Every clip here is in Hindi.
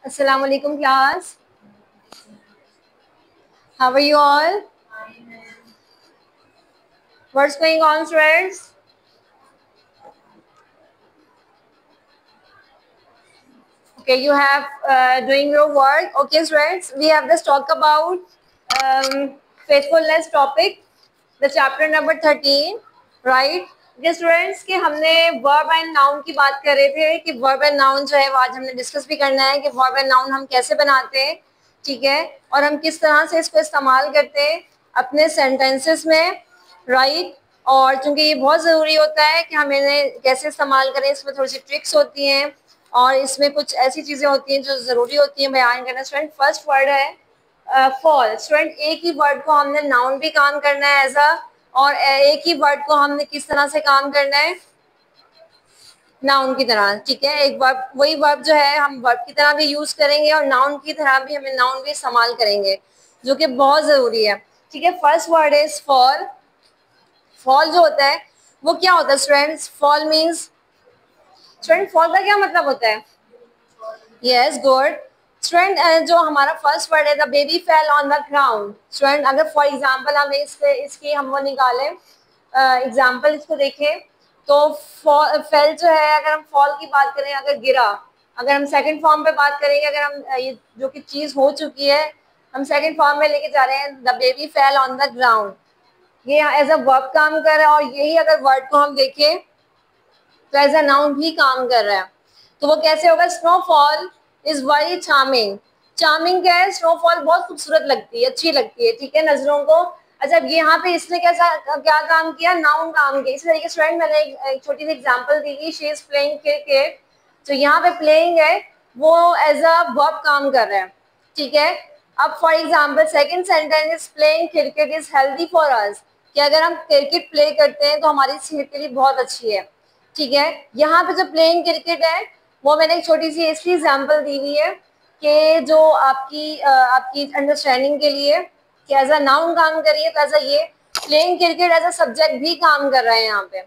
Assalamu alaikum class. How are you all? What's going on, students? Okay, you have doing your work. Okay, students, we have just talk about faithfulness topic, the chapter number 13, right? Ji students कि हमने वर्ब एंड नाउन की बात कर रहे थे कि वर्ब एंड नाउन जो है वो आज हमने डिस्कस भी करना है कि वर्ब एंड नाउन हम कैसे बनाते हैं, ठीक है, और हम किस तरह से इसको इस्तेमाल करते हैं अपने सेंटेंसेस में, राइट। और चूंकि ये बहुत ज़रूरी होता है कि हम इन्हें कैसे इस्तेमाल करें, इसमें थोड़ी सी ट्रिक्स होती हैं और इसमें कुछ ऐसी चीज़ें होती हैं जो ज़रूरी होती हैं बयान करना। स्टूडेंट फर्स्ट वर्ड है फॉल। स्टूडेंट एक ही वर्ड को हमने नाउन भी काम करना है एज अ, और एक ही वर्ड को हमने किस तरह से काम करना है, नाउन की तरह, ठीक है। एक वर्ब, वही वर्ब जो है हम वर्ब की तरह भी यूज करेंगे और नाउन की तरह भी हमें नाउन भी इस्तेमाल करेंगे, जो कि बहुत जरूरी है, ठीक है। First word is fall. Fall जो होता है वो क्या होता है students? Fall means, student fall का क्या मतलब होता है? Yes, good. स्टूडेंट जो हमारा फर्स्ट वर्ड है the baby fell on the ground. Student अगर फॉर एग्जांपल हम इसकी हम वो निकालें, एग्जांपल इसको देखें तो फेल जो है, अगर हम फॉल की बात करें, अगर गिरा, अगर हम सेकंड फॉर्म पे बात करेंगे, अगर हम ये जो कि चीज हो चुकी है हम सेकंड फॉर्म में लेके जा रहे हैं, the baby fell on the ground, ये एज अ वर्ब काम कर रहा है और यही अगर वर्ड को हम देखें तो एज अ नाउन भी काम कर रहा है। तो वो कैसे होगा? Snowfall is very charming. Charming क्या है? स्नोफॉल बहुत खूबसूरत लगती है, अच्छी लगती है, ठीक है, नजरों को। अच्छा, अब यहाँ पे इसने कैसा क्या काम किया? नाउन काम किया। इसी तरीके स्टूडेंट मैंने एक छोटी सी एग्जांपल दी थी, शी इज प्लेइंग क्रिकेट। तो यहाँ पे प्लेइंग है वो एज अ वर्ब काम कर रहा है, ठीक है। अब for example second sentence is playing cricket is healthy for us, कि अगर हम क्रिकेट प्ले करते हैं तो हमारी सेहत के लिए बहुत अच्छी है, ठीक है। यहाँ पे जो प्लेइंग क्रिकेट है वो मैंने एक छोटी सी इसलिए एग्जांपल दी हुई है कि जो आपकी अंडरस्टैंडिंग के लिए कि एज अ नाउन काम करिए, तो एज अ ये playing cricket as a subject भी काम कर रहे हैं यहाँ पे।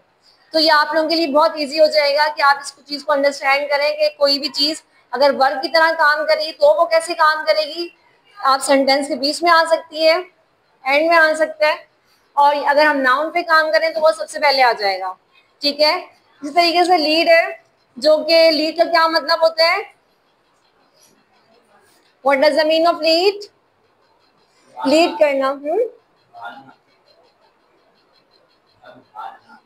तो ये आप लोगों के लिए बहुत इजी हो जाएगा कि आप इस चीज को अंडरस्टैंड करें कि कोई भी चीज अगर वर्ब की तरह काम करेगी तो वो कैसे काम करेगी। आप सेंटेंस के बीच में आ सकती है, एंड में आ सकता है, और अगर हम नाउन पे काम करें तो वो सबसे पहले आ जाएगा, ठीक है। इस तरीके से लीड है, जो कि लीड का क्या मतलब होता है? What does the mean of lead? Lead करना,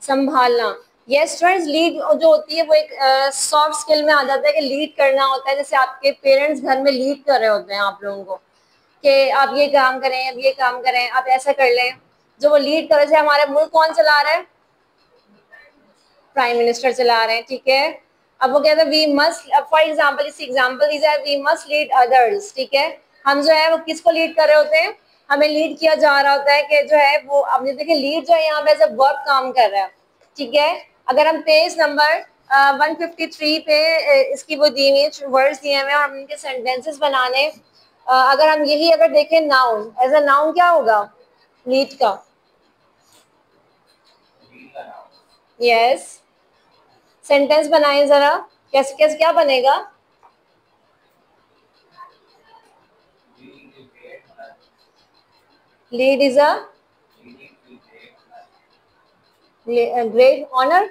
संभालना। यस फ्रेंड्स, लीड जो होती है वो एक सॉफ्ट स्किल में आ जाता है कि लीड करना होता है। जैसे आपके पेरेंट्स घर में लीड कर रहे होते हैं आप लोगों को कि आप ये काम करें, अब ये काम करें, आप ऐसा कर लें, जो वो लीड कर रहे हैं। हमारे मुल्क कौन चला रहा है? प्राइम मिनिस्टर चला रहे हैं, ठीक है। अब वो कहते हैं वी मस्ट, फॉर एग्जांपल इस एग्जांपल दी जाए, वी मस्ट लीड अदर्स, ठीक है। हम जो है वो किसको लीड कर रहे होते हैं? हमें लीड किया जा रहा होता है कि जो है वो, अब देखिए लीड जो है यहाँ पे एज अ वर्ब काम कर रहा है, ठीक है। अगर हम पेज नंबर 153 पे इसकी वो दी हुई वर्ड्स दिए हुए हैं और हम इनके सेंटेंसेस बनाने, अगर हम यही अगर देखें नाउन, एज अ नाउन क्या होगा लीड का? यस, सेंटेंस बनाए जरा, कैसे कैसे क्या बनेगा? Lead is a great honour.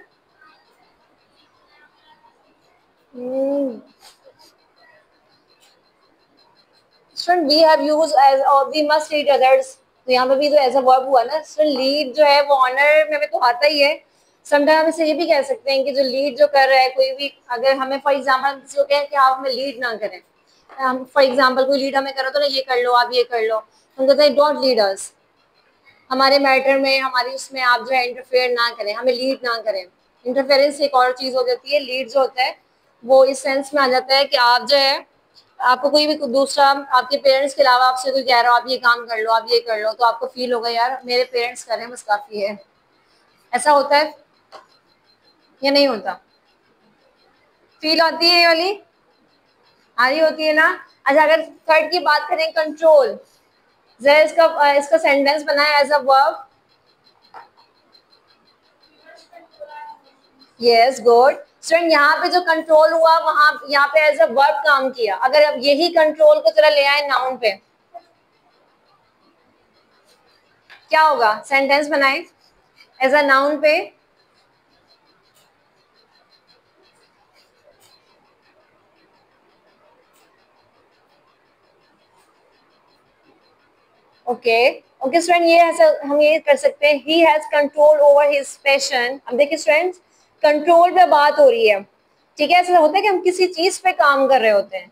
Student we have use as और वी मस्ट लीड अदर्स, तो यहाँ पे भी तो ऐसा वर्ब हुआ ना। स्टूडेंट लीड जो है वो ऑनर में तो आता ही है। समटाइम हम इसे ये भी कह सकते हैं कि जो लीड जो कर रहा है कोई भी, अगर हमें फॉर एग्जांपल किसी को कहें कि आप हमें लीड ना करें, हम फॉर एग्जांपल कोई लीड हमें करो तो ना, ये कर लो, आप ये कर लो, हम कहते हैं डोंट लीड अस, हमारे मैटर में, हमारी उसमें आप जो है इंटरफेयर ना करें, हमें लीड ना करें। इंटरफेरेंस एक और चीज हो जाती है। लीड जो होता है वो इस सेंस में आ जाता है कि आप जो है, आपको कोई भी दूसरा, आपके पेरेंट्स के अलावा आपसे कोई कह रहा हो आप ये काम कर लो, आप ये कर लो, तो आपको फील होगा यार मेरे पेरेंट्स कर रहे हैं बस काफी है। ऐसा होता है या नहीं होता? फील आती है ये वाली, आ रही होती है ना। अच्छा, अगर थर्ड की बात करें, कंट्रोल, जरा इसका इसका सेंटेंस बनाए as a verb. Yes, good. Student यहाँ पे जो कंट्रोल हुआ वहां यहाँ पे एज अ वर्ब काम किया। अगर अब यही कंट्रोल को जरा ले आए नाउन पे, क्या होगा? सेंटेंस बनाए एज अ नाउन पे। ओके ओके स्टूडेंट, ये ऐसा हम ये कर सकते हैं, he has control over his passion. अब देखिए स्टूडेंट्स, कंट्रोल पे बात हो रही है, ठीक है? ऐसा होता है कि हम किसी चीज पे काम कर रहे होते हैं,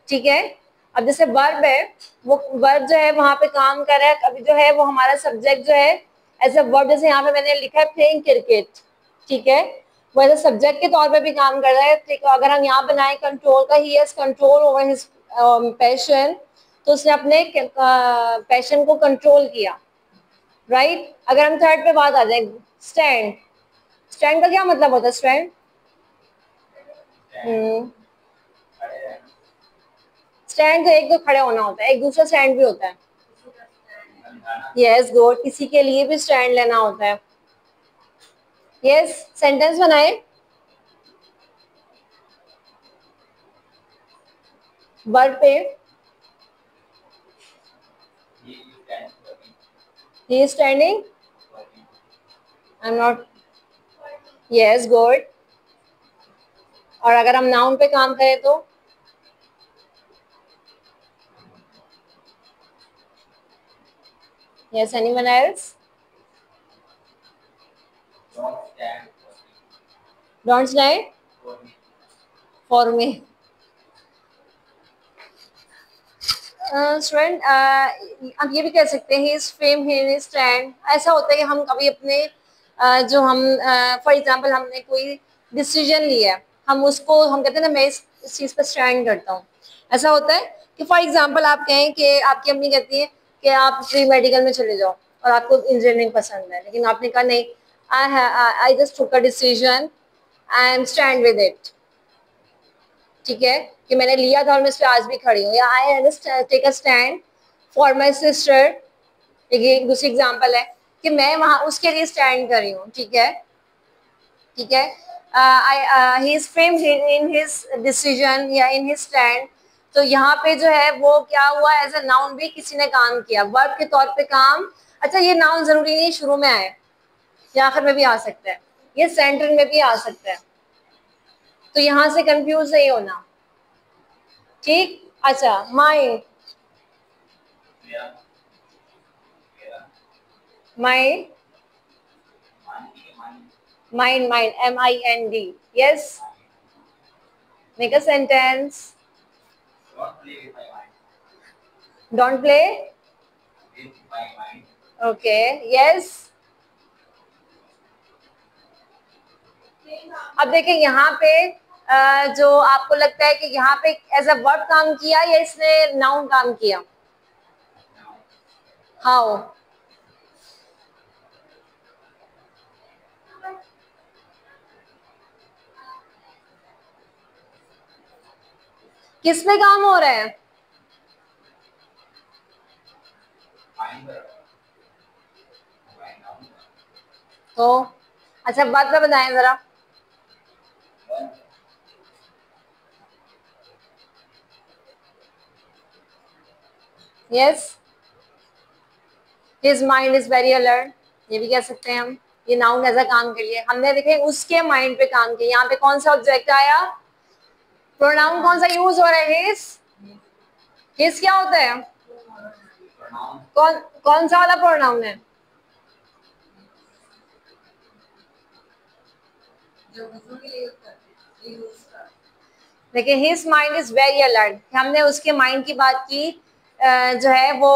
ठीक है? अब जैसे वर्ब है, वो वर्ब जो है वहां पे काम कर रहा है, अभी जो है वो हमारा सब्जेक्ट जो है एज अ वर्ब, जैसे यहाँ पे मैंने लिखा है प्लेइंग क्रिकेट, ठीक है? वो एज अ सब्जेक्ट के तौर पे भी काम कर रहा है, ठीक है? अगर हम यहाँ बनाए कंट्रोल का, he has control over his passion, तो उसने अपने पैशन को कंट्रोल किया, राइट? अगर हम थर्ड पे बात आ जाए, स्टैंड, स्टैंड का क्या मतलब होता है स्टैंड? स्टैंड तो एक तो खड़े होना होता है, एक दूसरा स्टैंड भी होता है। यस गुड, किसी के लिए भी स्टैंड लेना होता है। यस, सेंटेंस बनाए। वर्ब पे, he is standing, I'm not, yes good. और अगर हम नाउन पे काम करें तो yes, anyone else? Don't stand for me. Student अब ये भी कह सकते हैं his fame he stand। ऐसा होता है कि हम कभी अपने जो हम फॉर एग्जांपल हमने कोई डिसीजन लिया है, हम उसको हम कहते हैं ना, मैं इस चीज़ पर स्टैंड करता हूँ। ऐसा होता है कि फॉर एग्जांपल आप कहें कि आपकी अम्मी कहती है कि आप प्री मेडिकल में चले जाओ और आपको इंजीनियरिंग पसंद है, लेकिन आपने कहा नहीं, I just took a decision, I am stand with it, ठीक है? कि मैंने लिया था और मैं इस पे आज भी खड़ी हूँ, या I take a stand for my sister. एक दूसरी एग्जाम्पल है कि मैं वहां उसके लिए स्टैंड कर रही हूँ, ठीक है? ठीक है, he is famed in his decision या इन हिज स्टैंड। तो यहाँ पे जो है वो क्या हुआ, एज अ नाउन भी किसी ने काम किया, वर्ब के तौर पे काम। अच्छा, ये नाउन जरूरी नहीं शुरू में आए, या आखिर में भी आ सकता है, ये सेंटर में भी आ सकता है, तो यहाँ से कंफ्यूज नहीं होना, ठीक? अच्छा, mind, mind, mind, mind, MIND, yes, make a sentence। Don't play, okay, yes। अब देखिए यहाँ पे जो आपको लगता है कि यहाँ पे एज अ वर्ब काम किया या इसने नाउन काम किया? हाउ? किस पे काम हो रहा है? तो अच्छा, बात पे बताएं जरा। Yes, his mind is very alert, ये भी कह सकते हैं हम। ये नाउन ऐसा काम के लिए हमने देखे उसके माइंड पे काम किया। यहाँ पे कौन सा ऑब्जेक्ट आया, प्रोनाउन कौन सा यूज हो रहा है? हिज क्या होता है? कौन कौन सा वाला प्रोनाउन है? देखिए, his mind is very alert, हमने उसके माइंड की बात की। जो है वो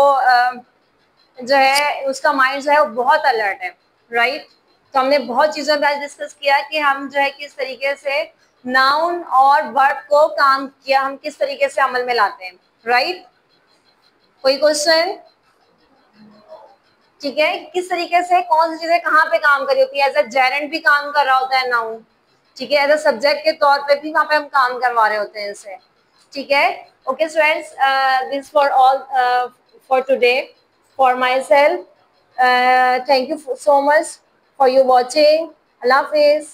जो है उसका माइंड जो है वो बहुत अलर्ट है, राइट? तो हमने बहुत चीजों पे आज डिस्कस किया कि हम जो है किस तरीके से नाउन और वर्ब को काम किया, हम किस तरीके से अमल में लाते हैं, राइट? कोई क्वेश्चन? ठीक है, किस तरीके से कौन सी चीजें कहाँ पे काम कर रही होती है? एज अ जेरेंट भी काम कर रहा होता है नाउन, ठीक है? एज अ सब्जेक्ट के तौर पे भी वहां पे हम काम करवा रहे होते हैं इसे, ठीक है? Okay students, this for all for today, for my self, thank you so much for you watching. Allah Hafiz.